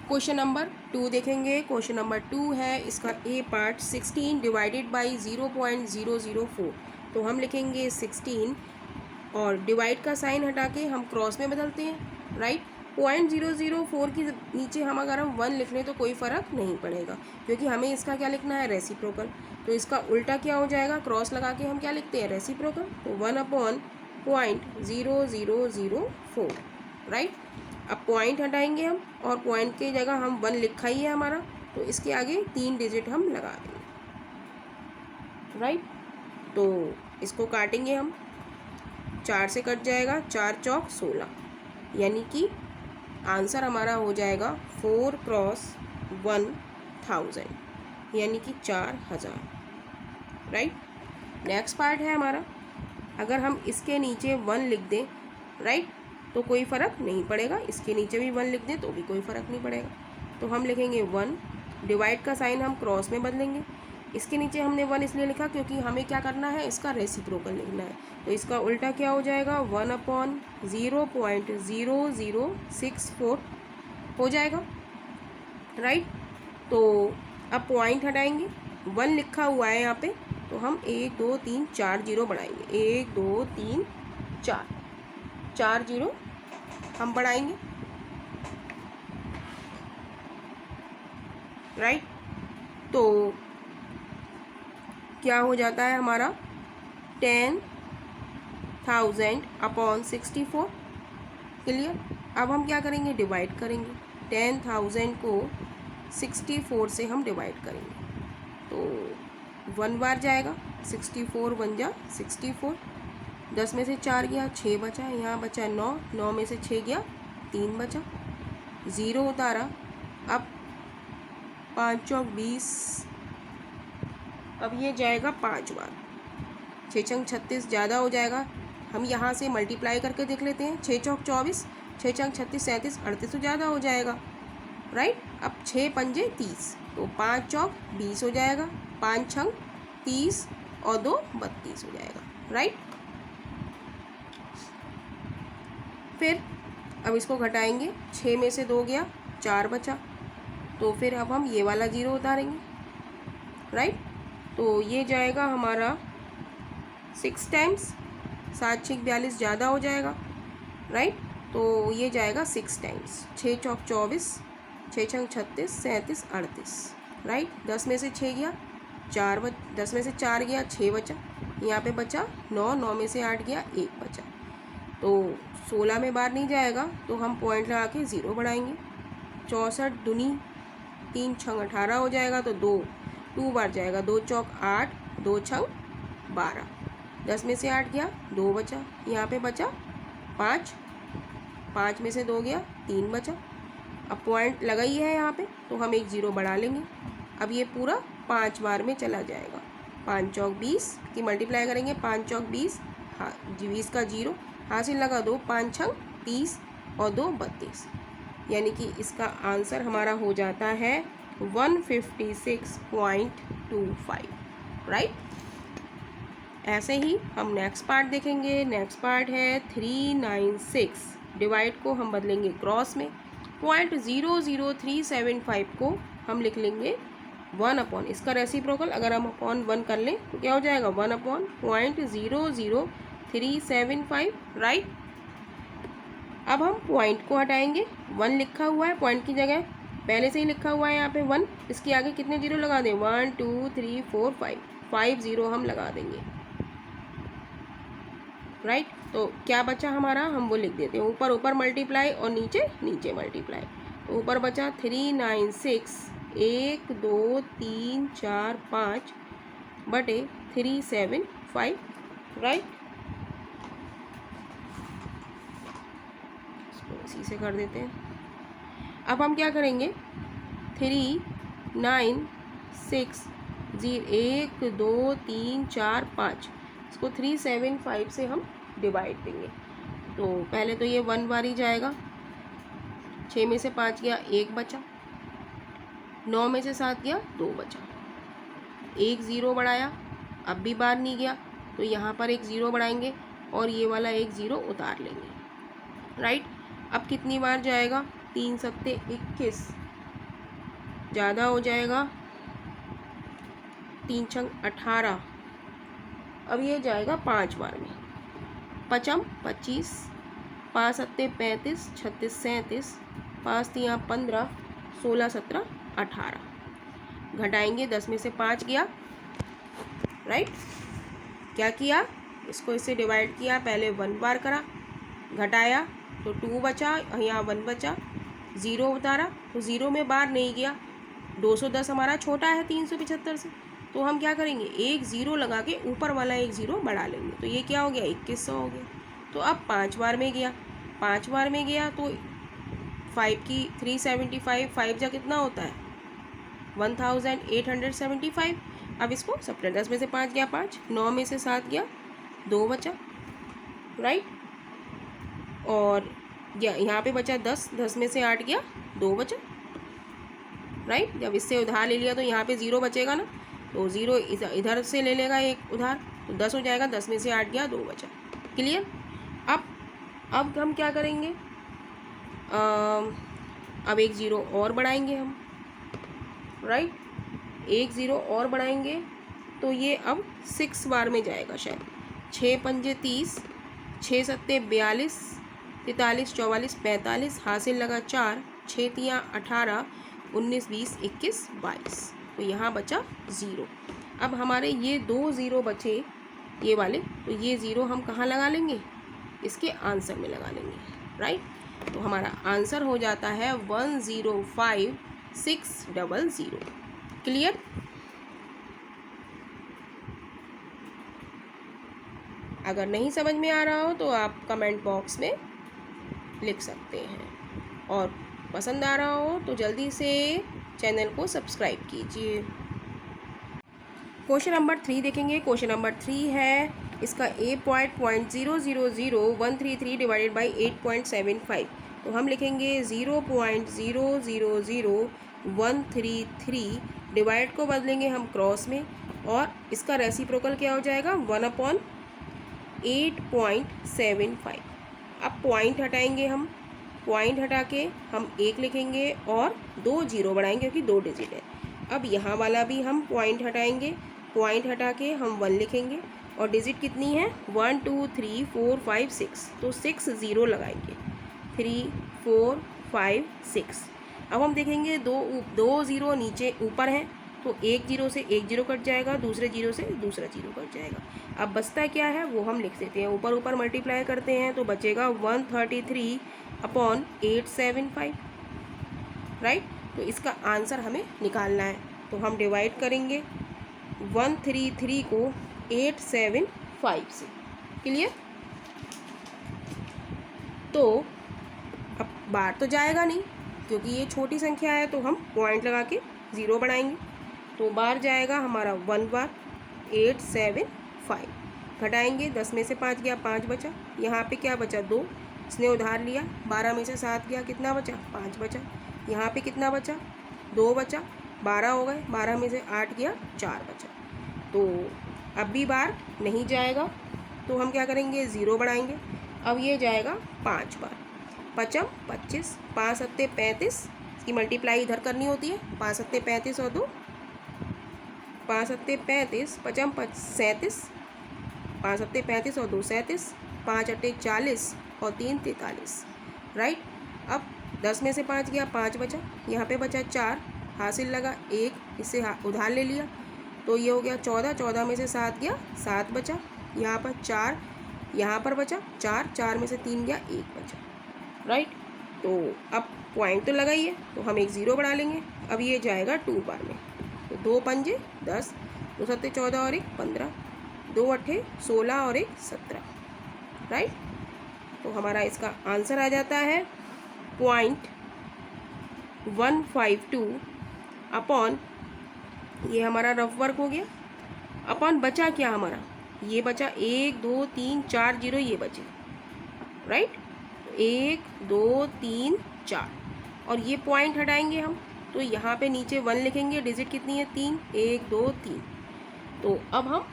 Question number 2 देखेंगे। Question number 2 है, इसका ए पार्ट 16 डिवाइडेड बाई 0.004। तो हम लिखेंगे 16 और डिवाइड का साइन हटा के हम क्रॉस में बदलते हैं, राइट। 0.004 के नीचे हम अगर हम 1 लिख लें तो कोई फ़र्क नहीं पड़ेगा, क्योंकि हमें इसका क्या लिखना है, रेसिप्रोकल। तो इसका उल्टा क्या हो जाएगा, क्रॉस लगा के हम क्या लिखते हैं, रेसिप्रोकल। तो 1/.0004, राइट। अब पॉइंट हटाएंगे हम, और पॉइंट की जगह हम 1 लिखा ही है हमारा, तो इसके आगे 3 डिजिट हम लगा देंगे, राइट। तो इसको काटेंगे हम, 4 से कट जाएगा, 4 चौक 16, यानी कि आंसर हमारा हो जाएगा 4 क्रॉस 1000, यानी कि 4000, राइट। नेक्स्ट पार्ट है हमारा, अगर हम इसके नीचे 1 लिख दें, राइट, तो कोई फ़र्क नहीं पड़ेगा। इसके नीचे भी 1 लिख दें तो भी कोई फ़र्क नहीं पड़ेगा। तो हम लिखेंगे 1, डिवाइड का साइन हम क्रॉस में बदलेंगे। इसके नीचे हमने 1 इसलिए लिखा क्योंकि हमें क्या करना है, इसका रेसिप्रोकल लिखना है। तो इसका उल्टा क्या हो जाएगा, 1/0.0064 हो जाएगा, राइट। तो अब पॉइंट हटाएंगे, 1 लिखा हुआ है यहाँ पे, तो हम 1 2 3 4 जीरो बढ़ाएंगे, 1 2 3 4, 4 जीरो हम बढ़ाएंगे, राइट। तो क्या हो जाता है हमारा, 10,000/64, क्लियर। अब हम क्या करेंगे, डिवाइड करेंगे। 10,000 को 64 से हम डिवाइड करेंगे, तो 1 बार जाएगा, 64 1 जा 64, 10 में से 4 गया, 6 बचा, यहाँ बचा 9, 9 में से 6 गया, 3 बचा, 0 उतारा। अब 5 चौक 20, अब ये जाएगा 5 बार, 6 चंग 36 ज़्यादा हो जाएगा। हम यहाँ से मल्टीप्लाई करके देख लेते हैं, 6 चौक 24, 6 चंग 36 37 38 तो ज़्यादा हो जाएगा, राइट। अब 6 पंजे 30, तो 5 चौक 20 हो जाएगा, 5 छंग 30 और 2 32 हो जाएगा, राइट। फिर अब इसको घटाएंगे, 6 में से 2 गया, 4 बचा, तो फिर अब हम ये वाला 0 उतारेंगे, राइट। तो ये जाएगा हमारा 6 टाइम्स, 7 6 42 ज़्यादा हो जाएगा, राइट। तो ये जाएगा 6 टाइम्स, 6 चौक 24, 6 छंग 36 37 38, राइट। 10 में से 6 गया, 4 10 में से 4 गया, 6 बचा, यहाँ पे बचा 9, 9 में से 8 गया, 1 बचा, तो 16 में बार नहीं जाएगा, तो हम पॉइंट लगा के 0 बढ़ाएंगे। 64 दूनी 3 छंग 18 हो जाएगा, तो 2 बार जाएगा, 2 चौक 8, 2 छंग 12, 10 में से 8 गया, 2 बचा, यहाँ पे बचा 5, 5 में से 2 गया, 3 बचा। अब पॉइंट लगा ही है यहाँ पे, तो हम एक 0 बढ़ा लेंगे। अब ये पूरा 5 बार में चला जाएगा, 5 चौक 20 की मल्टीप्लाई करेंगे, 5 चौक 20, हाँ 20 का 0 हासिल लगा, 2 5 छंग 30 और 2 32, यानी कि इसका आंसर हमारा हो जाता है 156.25, राइट। ऐसे ही हम नेक्स्ट पार्ट देखेंगे। नेक्स्ट पार्ट है 396, डिवाइड को हम बदलेंगे क्रॉस में, 0.00375 को हम लिख लेंगे 1/, इसका रेसिप्रोकल अगर हम अपॉन 1 कर लें तो क्या हो जाएगा, 1/.00375, राइट। अब हम पॉइंट को हटाएंगे, 1 लिखा हुआ है, पॉइंट की जगह पहले से ही लिखा हुआ है यहाँ पे 1, इसके आगे कितने 0 लगा दें, 1 2 3 4 5 0 हम लगा देंगे, राइट। तो क्या बचा हमारा, हम वो लिख देते हैं, ऊपर ऊपर मल्टीप्लाई और नीचे नीचे मल्टीप्लाई। तो ऊपर बचा 396 1 2 3 4 5 बटे 375, राइट। इसको इसी से कर देते हैं। अब हम क्या करेंगे, 396 1 2 3 4 5, इसको 375 से हम डिवाइड देंगे। तो पहले तो ये 1 बार ही जाएगा, 6 में से 5 गया, 1 बचा, 9 में से 7 गया, 2 बचा, एक 0 बढ़ाया, अब भी बार नहीं गया, तो यहाँ पर एक 0 बढ़ाएंगे और ये वाला एक 0 उतार लेंगे, राइट। अब कितनी बार जाएगा, 3 सत्ते 21, ज़्यादा हो जाएगा 3 छंग 18। अब ये जाएगा 5 बार में। पचम 25, 5 सत्ते 35, 36 37, 5 तियाँ 15, 16 17 18। घटाएंगे 10 में से 5 गया, राइट। क्या किया, इसको इससे डिवाइड किया, पहले 1 बार करा, घटाया तो 2 बचा, यहाँ 1 बचा, 0 उतारा तो 0 में बार नहीं गया। 210 हमारा छोटा है 375 से, तो हम क्या करेंगे, एक 0 लगा के ऊपर वाला एक 0 बढ़ा लेंगे, तो ये क्या हो गया 2100 हो गया। तो अब 5 बार में गया, 5 बार में गया तो 5 की 375, 5 जा कितना होता है 1875। अब इसको सप्ताह 10 में से 5 गया 5, 9 में से 7 गया 2 बचा, राइट। और यहाँ पे बचा 10, 10 में से 8 गया 2 बचा, राइट। जब इससे उधार ले लिया तो यहाँ पे 0 बचेगा ना, तो 0 इधर से ले लेगा एक उधार, तो 10 हो जाएगा, 10 में से 8 गया 2 बचा। क्लियर। अब हम क्या करेंगे, अब एक 0 और बढ़ाएंगे हम, राइट। एक 0 और बढ़ाएंगे तो ये अब 6 बार में जाएगा शायद। 6 पंजे 30, 6 सत्ते 42, 43 44 45, हासिल लगा 4, 6 तियाँ 18, 19 20 21 22, तो यहाँ बचा 0। अब हमारे ये 2 0 बचे ये वाले, तो ये 0 हम कहाँ लगा लेंगे, इसके आंसर में लगा लेंगे, राइट। तो हमारा आंसर हो जाता है 105600। क्लियर। अगर नहीं समझ में आ रहा हो तो आप कमेंट बॉक्स में लिख सकते हैं, और पसंद आ रहा हो तो जल्दी से चैनल को सब्सक्राइब कीजिए। क्वेश्चन नंबर 3 देखेंगे। क्वेश्चन नंबर 3 है, इसका A.0000133 डिवाइडेड बाई 8.75। तो हम लिखेंगे 0.000133, डिवाइड को बदलेंगे हम क्रॉस में, और इसका रेसिप्रोकल क्या हो जाएगा 1/8.75। अब पॉइंट हटाएंगे हम, पॉइंट हटा के हम 1 लिखेंगे और 2 0 बढ़ाएंगे क्योंकि 2 डिजिट है। अब यहाँ वाला भी हम पॉइंट हटाएंगे, पॉइंट हटा के हम 1 लिखेंगे, और डिजिट कितनी है 1 2 3 4 5 6, तो 6 0 लगाएंगे, 3 4 5 6। अब हम देखेंगे दो 0 नीचे ऊपर हैं, तो एक 0 से एक 0 कट जाएगा, दूसरे 0 से दूसरा 0 कट जाएगा। अब बचता क्या है वो हम लिख देते हैं, ऊपर ऊपर मल्टीप्लाई करते हैं तो बचेगा 133/875, राइट। तो इसका आंसर हमें निकालना है, तो हम डिवाइड करेंगे 133 को 875 से। क्लियर। तो अब बार तो जाएगा नहीं क्योंकि ये छोटी संख्या है, तो हम पॉइंट लगा के 0 बढ़ाएंगे, तो बार जाएगा हमारा 1 बार 875। घटाएंगे 10 में से 5 गया 5 बचा, यहाँ पे क्या बचा 2, इसने उधार लिया, 12 में से 7 गया कितना बचा 5 बचा, यहाँ पे कितना बचा 2 बचा, 12 हो गए, 12 में से 8 गया 4 बचा। तो अब भी बार नहीं जाएगा, तो हम क्या करेंगे 0 बढ़ाएंगे, अब ये जाएगा 5 बार। पचम 25, 5 सत्ते 35, इसकी मल्टीप्लाई इधर करनी होती है, 5 सत्ते 35 और 2 5 सत्ते 35, पचम 37, 5 सत्ते 35 और 2 37, 5 अट्टे 40 और 3 43, राइट। अब 10 में से 5 गया 5 बचा, यहाँ पे बचा 4, हासिल लगा 1, इससे उधार ले लिया, तो ये हो गया 14, 14 में से 7 गया 7 बचा, यहाँ पर 4, यहाँ पर बचा 4, 4 में से 3 गया 1 बचा, राइट। तो अब पॉइंट तो लगा ही है, तो हम एक 0 बढ़ा लेंगे, अब ये जाएगा 2 बार में, तो 2 पंजे 10, 2 सत्ते 14 और 1 15, 2 अट्ठे 16 और 1 17, राइट। तो हमारा इसका आंसर आ जाता है 0.152 अपॉन, ये हमारा रफ वर्क हो गया, अपॉन बचा क्या हमारा, ये बचा 1 2 3 4 0, ये बचे, राइट। 1 2 3 4, और ये पॉइंट हटाएंगे हम, तो यहाँ पे नीचे 1 लिखेंगे, डिजिट कितनी है 3, 1 2 3, तो अब हम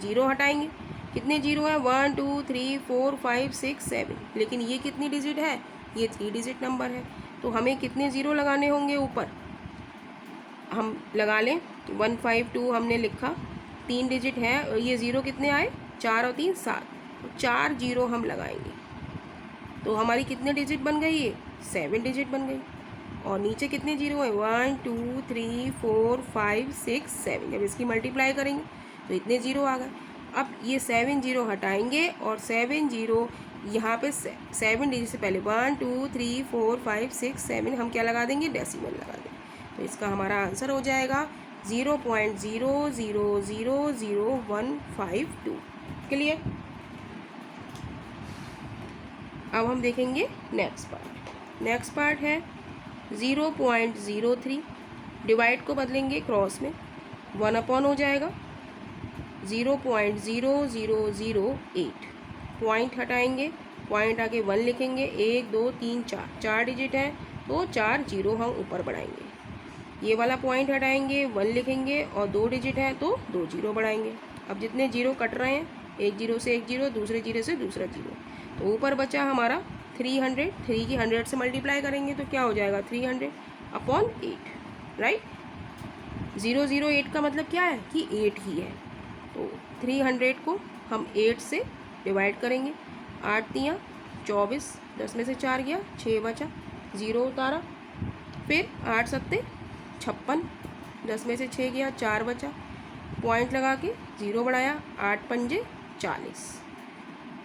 0 हटाएंगे, कितने 0 है 1 2 3 4 5 6 7, लेकिन ये कितनी डिजिट है, ये 3 डिजिट नंबर है, तो हमें कितने 0 लगाने होंगे ऊपर हम लगा लें 152 हमने लिखा, 3 डिजिट है और ये ज़ीरो कितने आए 4 और 3 7, तो 4 जीरो हम लगाएंगे तो हमारी कितने डिजिट बन गई ये 7 डिजिट बन गई। और नीचे कितने जीरो है 1 2 3 4 5 6 7, जब इसकी मल्टीप्लाई करेंगे तो इतने जीरो आ गए। अब ये 7 जीरो हटाएंगे और 7 जीरो यहाँ पे 7 डिजिट से पहले 1 2 3 4 5 6 7 हम क्या लगा देंगे डेसिमल लगा देंगे, तो इसका हमारा आंसर हो जाएगा 0.00000152। क्लियर। अब हम देखेंगे नेक्स्ट पार्ट है 0.03, डिवाइड को बदलेंगे क्रॉस में, 1 अपॉन हो जाएगा 0.0008, पॉइंट हटाएंगे, पॉइंट आगे 1 लिखेंगे, 1 2 3 4, 4 डिजिट है तो 4 जीरो हम ऊपर बढ़ाएंगे, ये वाला पॉइंट हटाएंगे 1 लिखेंगे और 2 डिजिट है तो 2 जीरो बढ़ाएंगे। अब जितने जीरो कट रहे हैं, एक जीरो से एक जीरो, दूसरे जीरो से दूसरा जीरो, तो ऊपर बचा हमारा 300, 3 की 100 से मल्टीप्लाई करेंगे तो क्या हो जाएगा 300 अपॉन 8, राइट। 008 का मतलब क्या है कि 8 ही है, तो 300 को हम 8 से डिवाइड करेंगे, 8 दिया 24, 10 में से 4 गया 6 बचा, 0 उतारा, फिर 8 सत्ते 56, 10 में से 6 गया 4 बचा, पॉइंट लगा के 0 बढ़ाया, 8 पंजे 40,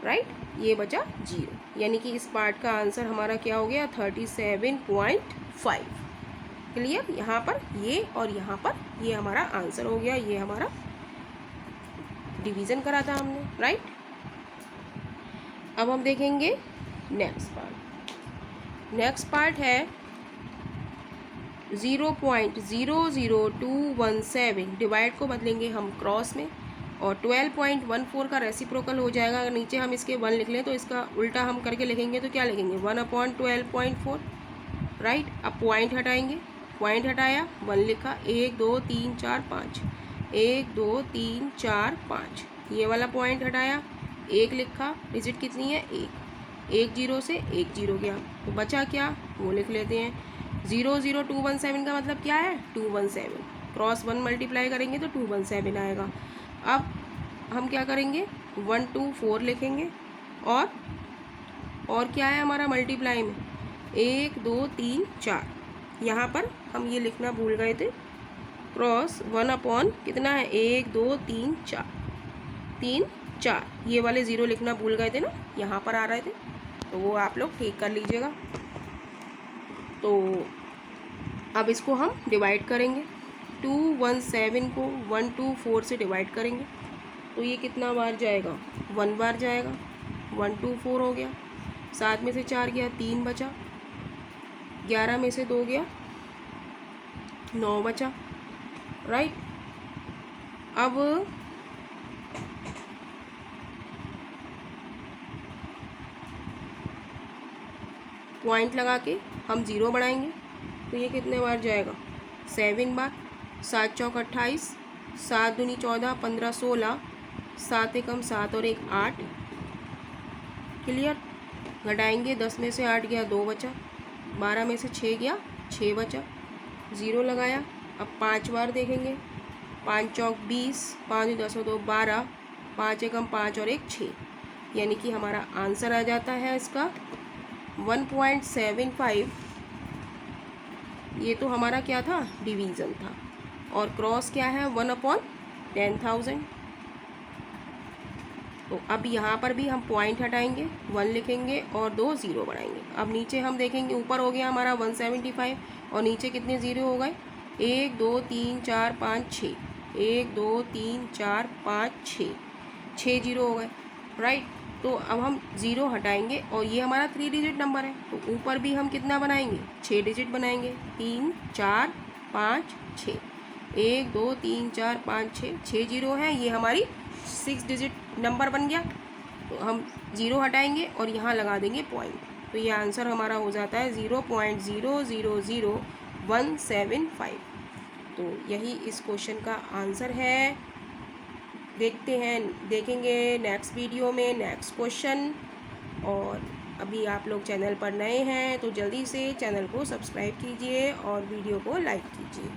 राइट, ये बचा 0, यानी कि इस पार्ट का आंसर हमारा क्या हो गया 37.5। क्लियर। यहाँ पर ये और यहाँ पर ये हमारा आंसर हो गया, ये हमारा डिवीज़न करा था हमने, राइट। अब हम देखेंगे नेक्स्ट पार्ट है 0.00217, डिवाइड को बदलेंगे हम क्रॉस में और 12.14 का रेसिप्रोकल हो जाएगा। अगर नीचे हम इसके 1 लिख लें तो इसका उल्टा हम करके लिखेंगे तो क्या लिखेंगे 1/12.4, राइट। अब पॉइंट हटाएंगे, पॉइंट हटाया 1 लिखा, 1 2 3 4 5, 1 2 3 4 5, ये वाला पॉइंट हटाया, 1 लिखा, डिजिट कितनी है 1, 1 जीरो से 1 जीरो गया तो बचा क्या वो लिख लेते हैं 00217 का मतलब क्या है 217, क्रॉस 1 मल्टीप्लाई करेंगे तो 217 आएगा। अब हम क्या करेंगे 1 2 4 लिखेंगे और क्या है हमारा मल्टीप्लाई में 1 2 3 4, यहाँ पर हम ये लिखना भूल गए थे, क्रॉस 1 अपॉन कितना है 1 2 3 4, 3 4, ये वाले 0 लिखना भूल गए थे ना, यहाँ पर आ रहे थे, तो वो आप लोग ठीक कर लीजिएगा। तो अब इसको हम डिवाइड करेंगे, 217 को 124 से डिवाइड करेंगे तो ये कितना बार जाएगा 1 बार जाएगा, 124 हो गया, 7 में से 4 गया 3 बचा, 11 में से 2 गया 9 बचा, राइट। अब पॉइंट लगा के हम 0 बढ़ाएंगे तो ये कितने बार जाएगा 7 बार, 7 चौक 28, 7 दूनी 14, 15 16, 7 एकम 7 और 1 8। क्लियर। घटाएंगे, 10 में से 8 गया 2 बचा, 12 में से 6 गया 6 बचा, 0 लगाया। अब 5 बार देखेंगे, 5 चौक 20, 5 10 और 2 12, 5 एकम 5 और 1 6, यानी कि हमारा आंसर आ जाता है इसका 1.75। ये तो हमारा क्या था डिवीज़न था, और क्रॉस क्या है 1/10,000। तो अब यहाँ पर भी हम पॉइंट हटाएंगे, 1 लिखेंगे और 2 0 बढ़ाएंगे। अब नीचे हम देखेंगे, ऊपर हो गया हमारा 175 और नीचे कितने 0 हो गए 1 2 3 4 5 6, 1 2 3 4 5 6 0 हो गए, राइट। तो अब हम 0 हटाएंगे और ये हमारा 3 डिजिट नंबर है, तो ऊपर भी हम कितना बनाएंगे 6 डिजिट बनाएंगे, 3 4 5 6, 1 2 3 4 5 6, 6 0 है, ये हमारी 6 डिजिट नंबर बन गया। तो हम 0 हटाएंगे और यहाँ लगा देंगे पॉइंट, तो ये आंसर हमारा हो जाता है 0.000175। तो यही इस क्वेश्चन का आंसर है। देखेंगे नेक्स्ट वीडियो में नेक्स्ट क्वेश्चन। और अभी आप लोग चैनल पर नए हैं तो जल्दी से चैनल को सब्सक्राइब कीजिए और वीडियो को लाइक कीजिए।